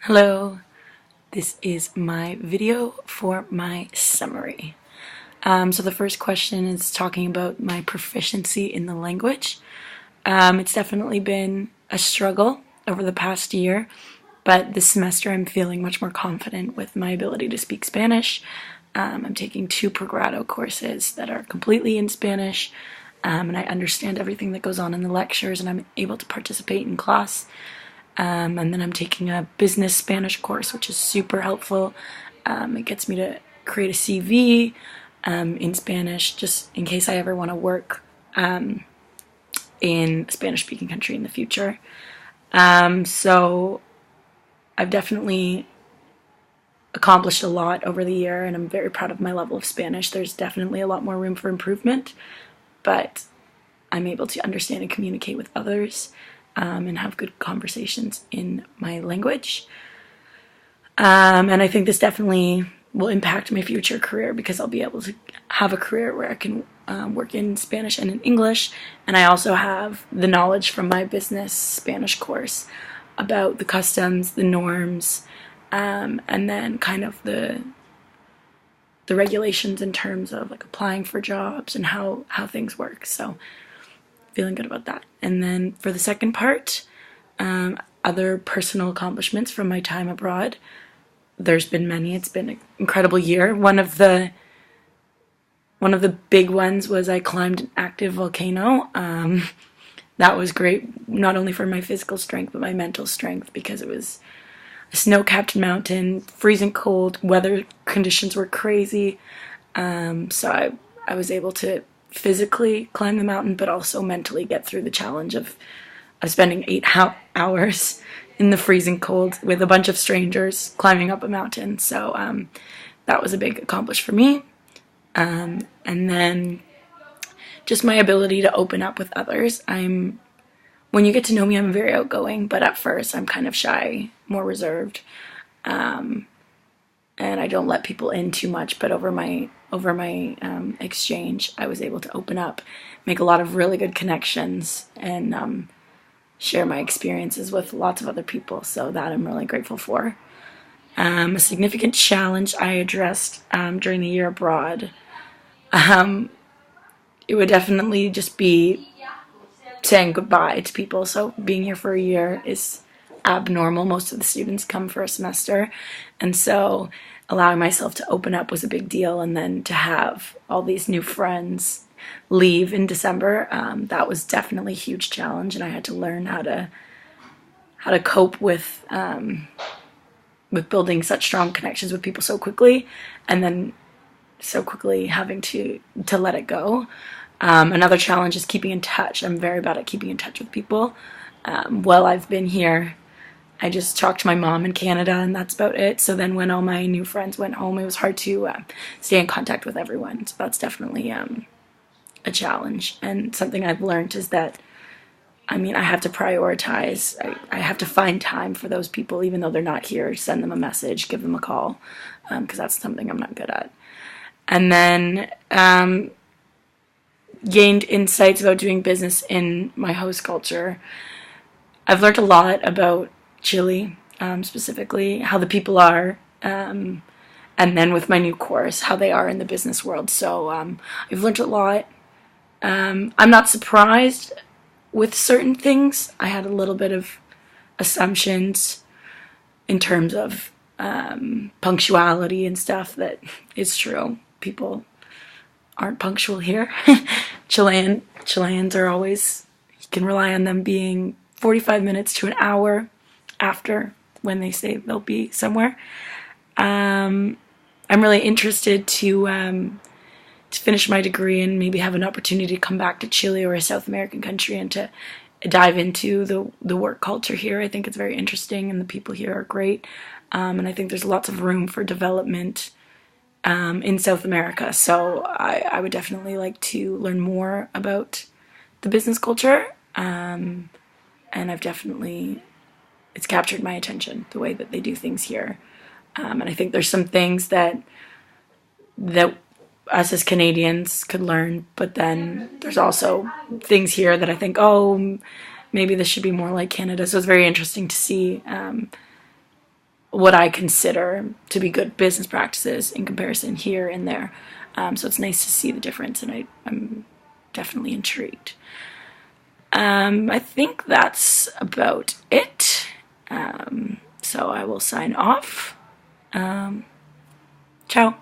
Hello, this is my video for my summary. So the first question is talking about my proficiency in the language. It's definitely been a struggle over the past year, but this semester I'm feeling much more confident with my ability to speak Spanish. I'm taking 2 Progrado courses that are completely in Spanish, and I understand everything that goes on in the lectures, and I'm able to participate in class. And then I'm taking a business Spanish course, which is super helpful. It gets me to create a CV in Spanish, just in case I ever want to work in a Spanish-speaking country in the future. So I've definitely accomplished a lot over the year, and I'm very proud of my level of Spanish. There's definitely a lot more room for improvement, but I'm able to understand and communicate with others. And have good conversations in my language. And I think this definitely will impact my future career because I'll be able to have a career where I can work in Spanish and in English. And I also have the knowledge from my business Spanish course about the customs, the norms, and then kind of the regulations in terms of like applying for jobs and how things work. So feeling good about that. And then for the second part, other personal accomplishments from my time abroad. There's been many. It's been an incredible year. One of the big ones was I climbed an active volcano. That was great, not only for my physical strength, but my mental strength, because it was a snow-capped mountain, freezing cold, weather conditions were crazy. So I was able to physically climb the mountain, but also mentally get through the challenge of spending 8 hours in the freezing cold with a bunch of strangers climbing up a mountain. So that was a big accomplishment for me. And then just my ability to open up with others. When you get to know me, I'm very outgoing, but at first I'm kind of shy, more reserved. And I don't let people in too much, but over my exchange, I was able to open up, make a lot of really good connections, and share my experiences with lots of other people. So that I'm really grateful for. A significant challenge I addressed during the year abroad. It would definitely just be saying goodbye to people. So being here for a year is abnormal. Most of the students come for a semester, and so allowing myself to open up was a big deal. And then to have all these new friends leave in December, that was definitely a huge challenge, and I had to learn how to cope with building such strong connections with people so quickly, and then so quickly having to let it go. Another challenge is keeping in touch. I'm very bad at keeping in touch with people. While I've been here, I just talked to my mom in Canada, and that's about it. So then when all my new friends went home, it was hard to stay in contact with everyone. So that's definitely a challenge. And something I've learned is that, I have to prioritize. I have to find time for those people, even though they're not here. Send them a message, give them a call, because that's something I'm not good at. And then gained insights about doing business in my host culture. I've learned a lot about Chile, specifically, how the people are, and then with my new course, how they are in the business world. So I've learned a lot. I'm not surprised with certain things. I had a little bit of assumptions in terms of punctuality and stuff that is true. People aren't punctual here. Chileans are always, you can rely on them being 45 minutes to an hour after when they say they'll be somewhere. I'm really interested to finish my degree and maybe have an opportunity to come back to Chile or a South American country and to dive into the work culture here. I think it's very interesting, and the people here are great. And I think there's lots of room for development in South America. So I would definitely like to learn more about the business culture. And it's captured my attention, the way that they do things here. And I think there's some things that us as Canadians could learn, but then there's also things here that I think, oh, maybe this should be more like Canada. So it's very interesting to see what I consider to be good business practices in comparison here and there. So it's nice to see the difference, and I'm definitely intrigued. I think that's about it. So I will sign off. Ciao.